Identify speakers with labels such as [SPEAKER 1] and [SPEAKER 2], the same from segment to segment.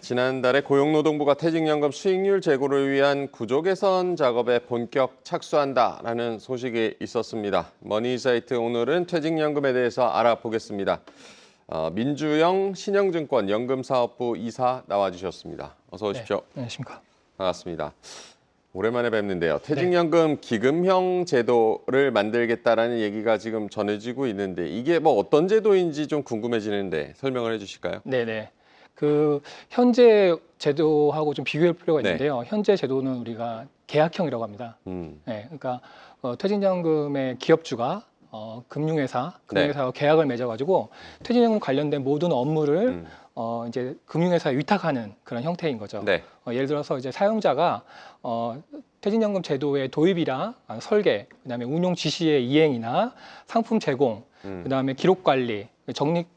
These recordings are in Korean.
[SPEAKER 1] 지난달에 고용노동부가 퇴직연금 수익률 제고를 위한 구조 개선 작업에 본격 착수한다라는 소식이 있었습니다. 머니사이트 오늘은 퇴직연금에 대해서 알아보겠습니다. 민주영 신영증권 연금사업부 이사 나와주셨습니다. 어서 오십시오.
[SPEAKER 2] 네, 안녕하십니까.
[SPEAKER 1] 반갑습니다. 오랜만에 뵙는데요. 퇴직연금 기금형 제도를 만들겠다라는 얘기가 지금 전해지고 있는데 이게 뭐 어떤 제도인지 좀 궁금해지는데 설명을 해주실까요?
[SPEAKER 2] 네네. 현재 제도하고 좀 비교할 필요가
[SPEAKER 1] 네.
[SPEAKER 2] 있는데요. 현재 제도는 우리가 계약형이라고 합니다. 네, 그러니까 퇴직연금의 기업주가 금융회사와 계약을 맺어가지고 퇴직연금 관련된 모든 업무를 이제 금융회사에 위탁하는 그런 형태인 거죠.
[SPEAKER 1] 네.
[SPEAKER 2] 예를 들어서 이제 사용자가 퇴직연금 제도의 도입이랑 설계, 그다음에 운용 지시의 이행이나 상품 제공, 그다음에 기록 관리,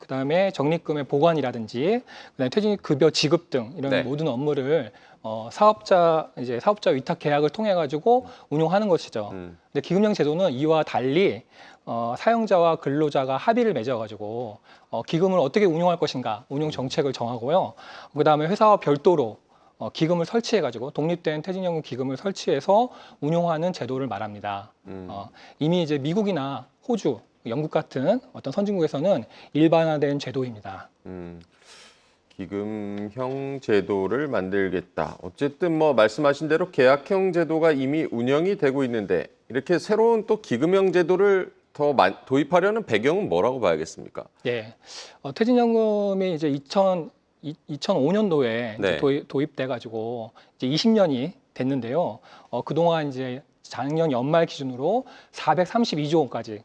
[SPEAKER 2] 그다음에 적립금의 보관이라든지, 그다음에 퇴직급여 지급 등 이런
[SPEAKER 1] 네.
[SPEAKER 2] 모든 업무를 사업자 위탁 계약을 통해 가지고 운용하는 것이죠. 근데 기금형 제도는 이와 달리 사용자와 근로자가 합의를 맺어 가지고 기금을 어떻게 운용할 것인가 운용 정책을 정하고요. 그다음에 회사와 별도로 기금을 설치해 가지고 독립된 퇴직연금 기금을 설치해서 운용하는 제도를 말합니다. 이미 이제 미국이나 호주, 영국 같은 어떤 선진국에서는 일반화된 제도입니다.
[SPEAKER 1] 기금형 제도를 만들겠다. 어쨌든 뭐 말씀하신 대로 계약형 제도가 이미 운영이 되고 있는데 이렇게 새로운 또 기금형 제도를 더 도입하려는 배경은 뭐라고 봐야겠습니까?
[SPEAKER 2] 네, 퇴직연금이 이제 2005년도에
[SPEAKER 1] 네.
[SPEAKER 2] 도입돼 가지고 이제 20년이 됐는데요. 그동안 이제 작년 연말 기준으로 432조 원까지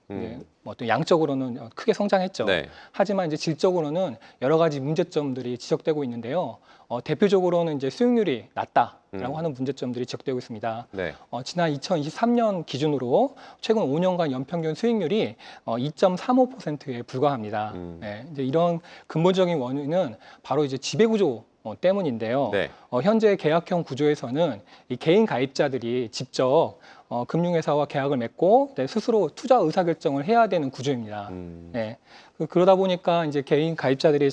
[SPEAKER 2] 어떤 양적으로는 크게 성장했죠.
[SPEAKER 1] 네.
[SPEAKER 2] 하지만 이제 질적으로는 여러 가지 문제점들이 지적되고 있는데요. 대표적으로는 이제 수익률이 낮다라고 하는 문제점들이 지적되고 있습니다.
[SPEAKER 1] 네.
[SPEAKER 2] 지난 2023년 기준으로 최근 5년간 연평균 수익률이 2.35%에 불과합니다. 네, 이제 이런 근본적인 원인은 바로 이제 지배구조 때문인데요.
[SPEAKER 1] 네.
[SPEAKER 2] 현재 계약형 구조에서는 이 개인 가입자들이 직접 금융회사와 계약을 맺고 스스로 투자 의사결정을 해야 되는 구조입니다. 네. 그러다 보니까 이제 개인 가입자들이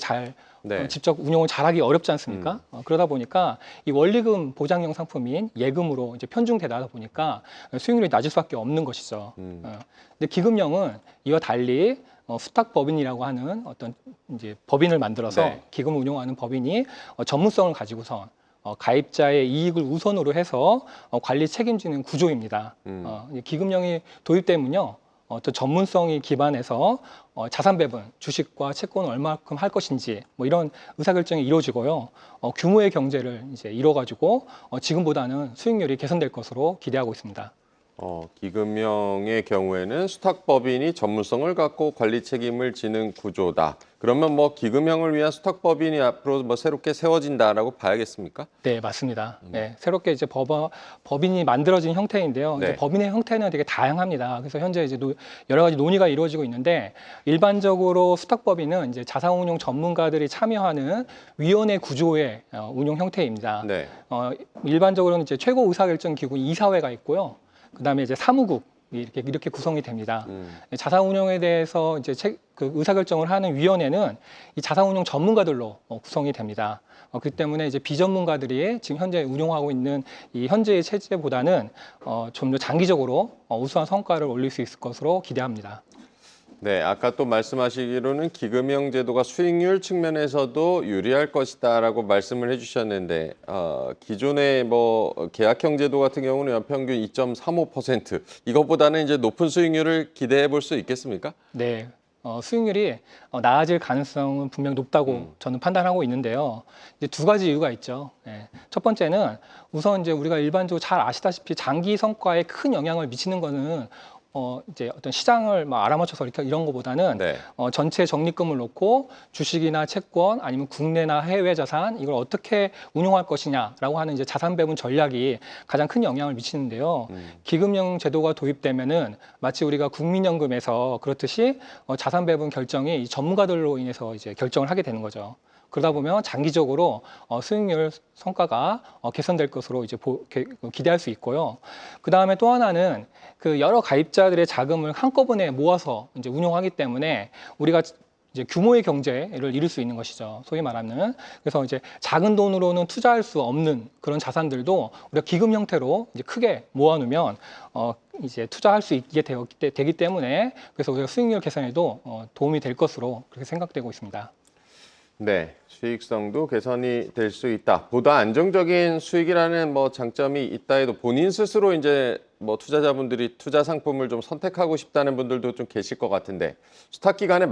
[SPEAKER 1] 네.
[SPEAKER 2] 직접 운용을 잘하기 어렵지 않습니까? 그러다 보니까 이 원리금 보장형 상품인 예금으로 이제 편중되다 보니까 수익률이 낮을 수밖에 없는 것이죠. 근데 기금형은 이와 달리 수탁법인이라고 하는 어떤 이제 법인을 만들어서
[SPEAKER 1] 네.
[SPEAKER 2] 기금을 운용하는 법인이 전문성을 가지고선 가입자의 이익을 우선으로 해서 관리 책임지는 구조입니다. 기금형이 도입되면요, 어떤 전문성이 기반해서 자산 배분, 주식과 채권을 얼마큼 할 것인지 뭐 이런 의사결정이 이루어지고요, 규모의 경제를 이제 이뤄가지고 지금보다는 수익률이 개선될 것으로 기대하고 있습니다.
[SPEAKER 1] 기금형의 경우에는 수탁법인이 전문성을 갖고 관리 책임을 지는 구조다. 그러면 뭐 기금형을 위한 수탁법인이 앞으로 뭐 새롭게 세워진다라고 봐야겠습니까?
[SPEAKER 2] 네, 맞습니다. 네, 새롭게 이제 법인이 만들어진 형태인데요.
[SPEAKER 1] 네.
[SPEAKER 2] 이제 법인의 형태는 되게 다양합니다. 그래서 현재 이제 여러 가지 논의가 이루어지고 있는데, 일반적으로 수탁법인은 이제 자산운용 전문가들이 참여하는 위원회 구조의 운용 형태입니다.
[SPEAKER 1] 네.
[SPEAKER 2] 일반적으로는 이제 최고 의사결정 기구 이사회가 있고요. 그다음에 이제 사무국 이렇게 구성이 됩니다. 자산운용에 대해서 이제 그 의사결정을 하는 위원회는 이 자산운용 전문가들로 구성이 됩니다. 그렇기 때문에 이제 비전문가들이 지금 현재 운용하고 있는 이 현재의 체제보다는 좀 더 장기적으로 우수한 성과를 올릴 수 있을 것으로 기대합니다.
[SPEAKER 1] 네, 아까 또 말씀하시기로는 기금형 제도가 수익률 측면에서도 유리할 것이다라고 말씀을 해주셨는데 기존의 뭐 계약형 제도 같은 경우는 연평균 2.35% 이것보다는 이제 높은 수익률을 기대해 볼 수 있겠습니까?
[SPEAKER 2] 네, 수익률이 나아질 가능성은 분명 높다고 저는 판단하고 있는데요. 이제 두 가지 이유가 있죠. 네. 첫 번째는 우선 이제 우리가 일반적으로 잘 아시다시피 장기 성과에 큰 영향을 미치는 거는 이제 어떤 시장을 알아맞혀서 이런 거보다는
[SPEAKER 1] 네.
[SPEAKER 2] 전체 적립금을 놓고 주식이나 채권 아니면 국내나 해외 자산 이걸 어떻게 운용할 것이냐라고 하는 이제 자산 배분 전략이 가장 큰 영향을 미치는데요. 기금형 제도가 도입되면은 마치 우리가 국민연금에서 그렇듯이 자산 배분 결정이 전문가들로 인해서 이제 결정을 하게 되는 거죠. 그러다 보면 장기적으로 수익률 성과가 개선될 것으로 이제 기대할 수 있고요. 그 다음에 또 하나는 그 여러 가입자들의 자금을 한꺼번에 모아서 이제 운용하기 때문에 우리가 이제 규모의 경제를 이룰 수 있는 것이죠. 소위 말하는. 그래서 이제 작은 돈으로는 투자할 수 없는 그런 자산들도 우리가 기금 형태로 이제 크게 모아놓으면 이제 투자할 수 있게 되기 때문에 그래서 우리가 수익률 개선에도 도움이 될 것으로 그렇게 생각되고 있습니다.
[SPEAKER 1] 네, 수익성도 개선이 될 수 있다. 보다 안정적인 수익이라는 뭐 장점이 있다 해도 본인 스스로 이제 뭐 투자자분들이 투자 상품을 좀 선택하고 싶다는 분들도 좀 계실 것 같은데 수탁 기간에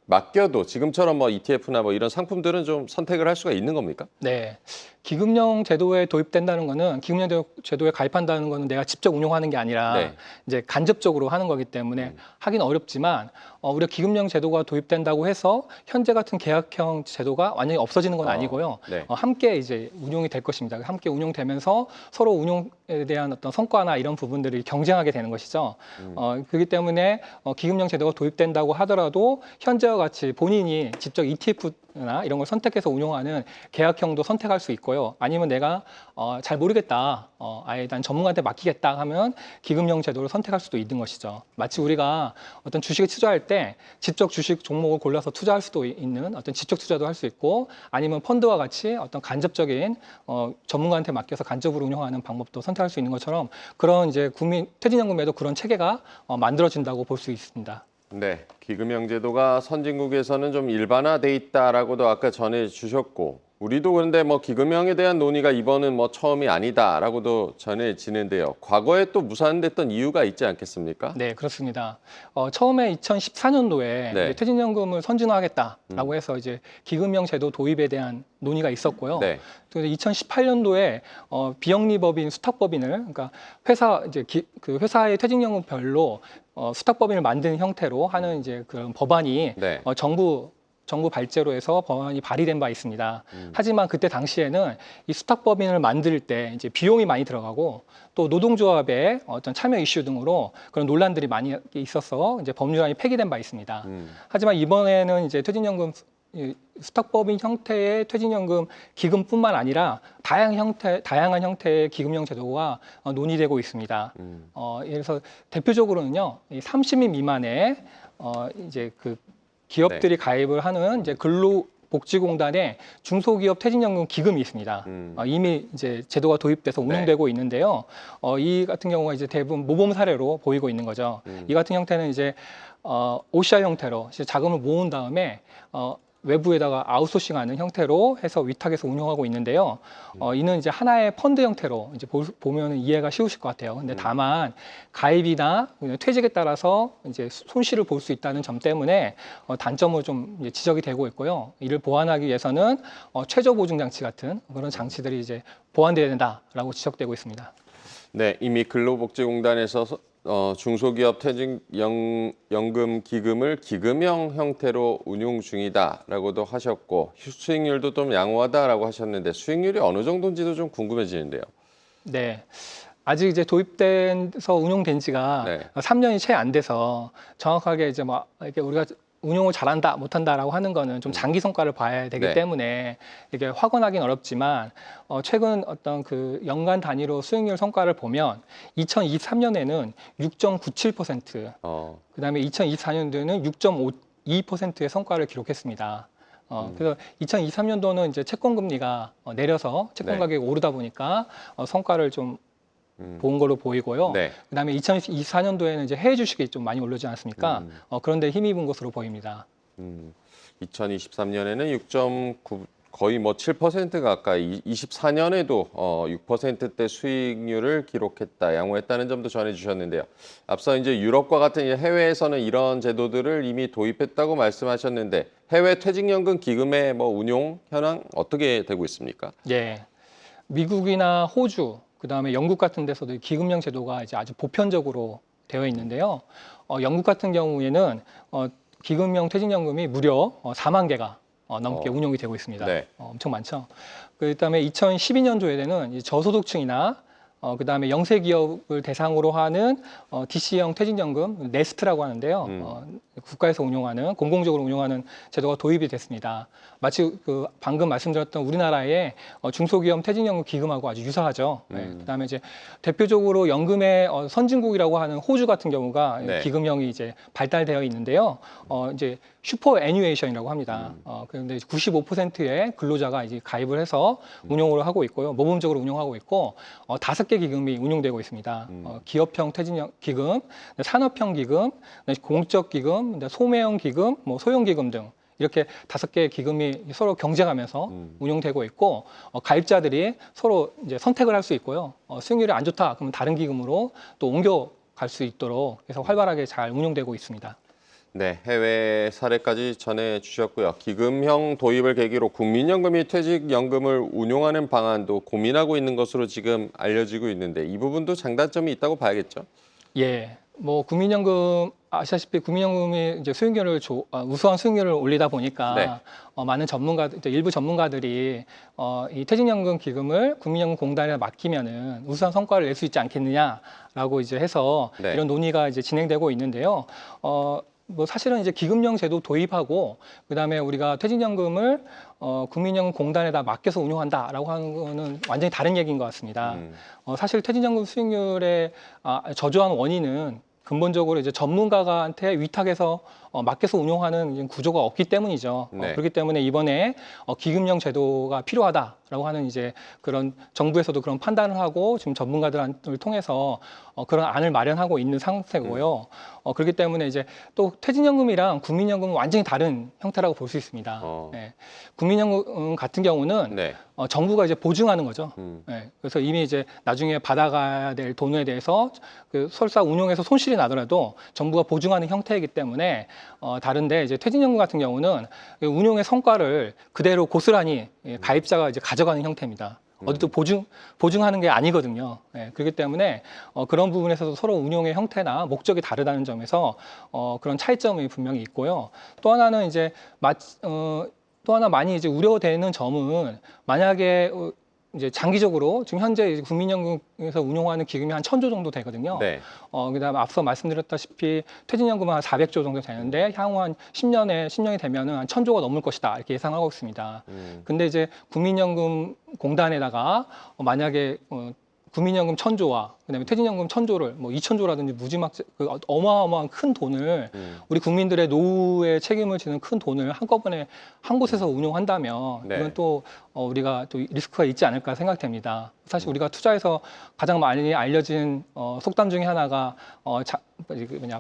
[SPEAKER 1] 맡겨도 지금처럼 뭐 ETF나 뭐 이런 상품들은 좀 선택을 할 수가 있는 겁니까?
[SPEAKER 2] 네. 기금형 제도에 도입된다는 거는 기금형 제도에 가입한다는 거는 내가 직접 운용하는 게 아니라
[SPEAKER 1] 네.
[SPEAKER 2] 이제 간접적으로 하는 거기 때문에 하긴 어렵지만 우리가 기금형 제도가 도입된다고 해서 현재 같은 계약형 제도가 완전히 없어지는 건 아니고요.
[SPEAKER 1] 네.
[SPEAKER 2] 함께 이제 운용이 될 것입니다. 함께 운용되면서 서로 운용에 대한 어떤 성과나 이런 부분들이 경쟁하게 되는 것이죠. 그렇기 때문에 기금형 제도가 도입된다고 하더라도 현재와 같이 본인이 직접 ETF나 이런 걸 선택해서 운용하는 계약형도 선택할 수 있고요. 아니면 내가 잘 모르겠다, 아예 난 전문가한테 맡기겠다 하면 기금형 제도를 선택할 수도 있는 것이죠. 마치 우리가 어떤 주식에 투자할 때 직접 주식 종목을 골라서 투자할 수도 있는 어떤 지적 투자도 할 수 있고 아니면 펀드와 같이 어떤 간접적인 전문가한테 맡겨서 간접으로 운영하는 방법도 선택할 수 있는 것처럼 그런 이제 국민 퇴직연금에도 그런 체계가 만들어진다고 볼 수 있습니다.
[SPEAKER 1] 네, 기금형 제도가 선진국에서는 좀 일반화돼 있다라고도 아까 전해 주셨고 우리도 그런데 뭐 기금형에 대한 논의가 이번은 뭐 처음이 아니다라고도 전해지는데요. 과거에 또 무산됐던 이유가 있지 않겠습니까?
[SPEAKER 2] 네, 그렇습니다. 처음에 2014년도에
[SPEAKER 1] 네.
[SPEAKER 2] 퇴직연금을 선진화하겠다라고 해서 이제 기금형 제도 도입에 대한 논의가 있었고요.
[SPEAKER 1] 네.
[SPEAKER 2] 또 2018년도에 비영리법인 수탁법인을 그러니까 회사 이제 그 회사의 퇴직연금별로 수탁법인을 만드는 형태로 하는 이제 그런 법안이
[SPEAKER 1] 네.
[SPEAKER 2] 정부 발제로 해서 법안이 발의된 바 있습니다. 하지만 그때 당시에는 이 수탁법인을 만들 때 이제 비용이 많이 들어가고 또 노동조합의 어떤 참여 이슈 등으로 그런 논란들이 많이 있어서 이제 법률안이 폐기된 바 있습니다. 하지만 이번에는 이제 퇴직연금 수탁법인 형태의 퇴직연금 기금뿐만 아니라 다양한 형태의 기금형 제도가 논의되고 있습니다. 예를 들어서 대표적으로는요, 이 30인 미만의 이제 그 기업들이 가입을 하는 이제 근로복지공단의 중소기업 퇴직연금 기금이 있습니다. 이미 이제 제도가 도입돼서 운영되고 있는데요. 이 같은 경우가 이제 대부분 모범 사례로 보이고 있는 거죠. 이 같은 형태는 이제 OCR 형태로 자금을 모은 다음에 외부에다가 아웃소싱하는 형태로 해서 위탁해서 운영하고 있는데요. 이는 이제 하나의 펀드 형태로 이제 보면 이해가 쉬우실 것 같아요. 근데 다만 가입이나 퇴직에 따라서 이제 손실을 볼 수 있다는 점 때문에 단점으로 좀 이제 지적이 되고 있고요. 이를 보완하기 위해서는 최저 보증 장치 같은 그런 장치들이 이제 보완돼야 된다라고 지적되고 있습니다.
[SPEAKER 1] 네, 이미 근로복지공단에서 중소기업 퇴직연금 기금을 기금형 형태로 운용 중이다라고도 하셨고 수익률도 좀 양호하다라고 하셨는데 수익률이 어느 정도인지도 좀 궁금해지는데요.
[SPEAKER 2] 네. 아직 이제 도입돼서 운용된 지가
[SPEAKER 1] 네.
[SPEAKER 2] 3년이 채 안 돼서 정확하게 이제 뭐 이렇게 우리가 운용을 잘한다, 못한다라고 하는 거는 좀 장기 성과를 봐야 되기
[SPEAKER 1] 네.
[SPEAKER 2] 때문에 이게 확언하기는 어렵지만 최근 어떤 그 연간 단위로 수익률 성과를 보면 2023년에는 6.97%, 그다음에 2024년도에는 6.52%의 성과를 기록했습니다. 그래서 2023년도는 이제 채권 금리가 내려서 채권
[SPEAKER 1] 네.
[SPEAKER 2] 가격이 오르다 보니까 성과를 좀 본 걸로 보이고요.
[SPEAKER 1] 네.
[SPEAKER 2] 그다음에 2024년도에는 이제 해외 주식이 좀 많이 오르지 않았습니까? 그런데 힘입은 것으로 보입니다.
[SPEAKER 1] 2023년에는 6.9 거의 뭐 7% 가까이, 24년에도 6%대 수익률을 기록했다, 양호했다는 점도 전해주셨는데요. 앞서 이제 유럽과 같은 해외에서는 이런 제도들을 이미 도입했다고 말씀하셨는데 해외 퇴직연금 기금의 뭐 운용 현황 어떻게 되고 있습니까?
[SPEAKER 2] 예, 미국이나 호주, 그다음에 영국 같은 데서도 기금형 제도가 이제 아주 보편적으로 되어 있는데요. 영국 같은 경우에는 기금형 퇴직연금이 무려 4만 개가 넘게 운용이 되고 있습니다.
[SPEAKER 1] 네.
[SPEAKER 2] 엄청 많죠. 그다음에 2012년도에는 저소득층이나 그다음에 영세 기업을 대상으로 하는 DC형 퇴직연금 네스트라고 하는데요. 국가에서 운용하는 공공적으로 운용하는 제도가 도입이 됐습니다. 마치 그 방금 말씀드렸던 우리나라의 중소기업 퇴직연금 기금하고 아주 유사하죠. 그다음에 이제 대표적으로 연금의 선진국이라고 하는 호주 같은 경우가
[SPEAKER 1] 네.
[SPEAKER 2] 기금형이 이제 발달되어 있는데요. 이제 슈퍼 애니웨이션이라고 합니다. 그런데 95%의 근로자가 이제 가입을 해서 운용을 하고 있고요. 모범적으로 운용하고 있고 5개 기금이 운용되고 있습니다. 기업형 퇴직형 기금, 산업형 기금, 공적 기금, 소매형 기금, 뭐 소형 기금 등 이렇게 5개의 기금이 서로 경쟁하면서 운용되고 있고 가입자들이 서로 이제 선택을 할 수 있고요. 수익률이 안 좋다 그러면 다른 기금으로 또 옮겨갈 수 있도록 해서 활발하게 잘 운용되고 있습니다.
[SPEAKER 1] 네, 해외 사례까지 전해주셨고요. 기금형 도입을 계기로 국민연금이 퇴직연금을 운용하는 방안도 고민하고 있는 것으로 지금 알려지고 있는데 이 부분도 장단점이 있다고 봐야겠죠?
[SPEAKER 2] 예, 뭐 국민연금 아시다시피 국민연금이 이제 수익률을 우수한 수익률을 올리다 보니까
[SPEAKER 1] 네.
[SPEAKER 2] 많은 일부 전문가들이 이 퇴직연금 기금을 국민연금공단에 맡기면은 우수한 성과를 낼 수 있지 않겠느냐라고 이제 해서
[SPEAKER 1] 네.
[SPEAKER 2] 이런 논의가 이제 진행되고 있는데요. 뭐 사실은 이제 기금형 제도 도입하고 그다음에 우리가 퇴직연금을 국민연금공단에다 맡겨서 운용한다라고 하는 거는 완전히 다른 얘기인 것 같습니다. 사실 퇴직연금 수익률의 저조한 원인은 근본적으로 이제 전문가한테 위탁해서 맡겨서 운용하는 이제 구조가 없기 때문이죠.
[SPEAKER 1] 네.
[SPEAKER 2] 그렇기 때문에 이번에 기금형 제도가 필요하다라고 하는 이제 그런 정부에서도 그런 판단을 하고 지금 전문가들을 통해서 그런 안을 마련하고 있는 상태고요. 그렇기 때문에 이제 또 퇴직연금이랑 국민연금은 완전히 다른 형태라고 볼 수 있습니다. 네. 국민연금 같은 경우는
[SPEAKER 1] 네.
[SPEAKER 2] 정부가 이제 보증하는 거죠. 네. 그래서 이미 이제 나중에 받아가야 될 돈에 대해서 그 설사 운용에서 손실이 나더라도 정부가 보증하는 형태이기 때문에 다른데 이제 퇴직연금 같은 경우는 운용의 성과를 그대로 고스란히 가입자가 이제 가져가는 형태입니다. 어디도 보증하는 게 아니거든요. 네, 그렇기 때문에 그런 부분에서도 서로 운용의 형태나 목적이 다르다는 점에서 그런 차이점이 분명히 있고요. 또 하나는 이제 또 하나 많이 이제 우려되는 점은 만약에 이제 장기적으로 지금 현재 이제 국민연금에서 운용하는 기금이 한 1,000조 정도 되거든요.
[SPEAKER 1] 네.
[SPEAKER 2] 그다음에 앞서 말씀드렸다시피 퇴직연금은 한 400조 정도 되는데 향후 한 10년이 되면은 한 1,000조가 넘을 것이다 이렇게 예상하고 있습니다. 근데 이제 국민연금 공단에다가 만약에 국민연금 1,000조와 그다음에 퇴직연금 1,000조를 뭐 2,000조라든지 무지막 그 어마어마한 큰 돈을 우리 국민들의 노후에 책임을 지는 큰 돈을 한꺼번에 한 곳에서 운용한다면
[SPEAKER 1] 네.
[SPEAKER 2] 이건 또 우리가 또 리스크가 있지 않을까 생각됩니다. 사실 우리가 투자에서 가장 많이 알려진 속담 중에 하나가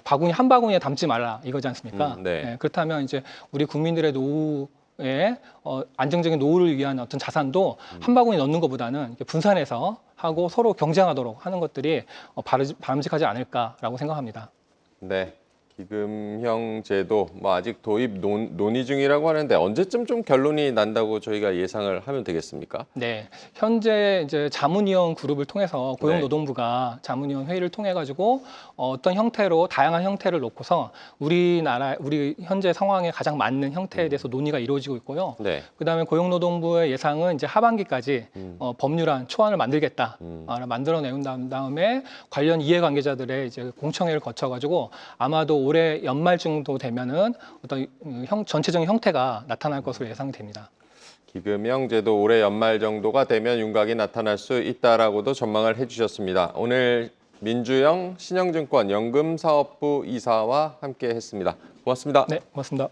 [SPEAKER 2] 바구니 한 바구니에 담지 말라 이거지 않습니까?
[SPEAKER 1] 네.
[SPEAKER 2] 네, 그렇다면 이제 우리 국민들의 안정적인 노후를 위한 어떤 자산도 한 바구니 넣는 것보다는 이렇게 분산해서 하고 서로 경쟁하도록 하는 것들이 바람직하지 않을까라고 생각합니다.
[SPEAKER 1] 네. 기금형 제도 뭐 아직 도입 논의 중이라고 하는데 언제쯤 좀 결론이 난다고 저희가 예상을 하면 되겠습니까?
[SPEAKER 2] 네, 현재 이제 자문위원 그룹을 통해서 고용노동부가 자문위원 회의를 통해 가지고 어떤 형태로 다양한 형태를 놓고서 우리 현재 상황에 가장 맞는 형태에 대해서 논의가 이루어지고 있고요.
[SPEAKER 1] 네.
[SPEAKER 2] 그다음에 고용노동부의 예상은 이제 하반기까지 법률안 초안을 만들겠다, 만들어내온 다음에 관련 이해관계자들의 이제 공청회를 거쳐 가지고 아마도 올해 연말 정도 되면은 어떤 전체적인 형태가 나타날 것으로 예상됩니다.
[SPEAKER 1] 기금형 제도 올해 연말 정도가 되면 윤곽이 나타날 수 있다라고도 전망을 해주셨습니다. 오늘 민주영 신영증권 연금사업부 이사와 함께했습니다. 고맙습니다.
[SPEAKER 2] 네, 고맙습니다.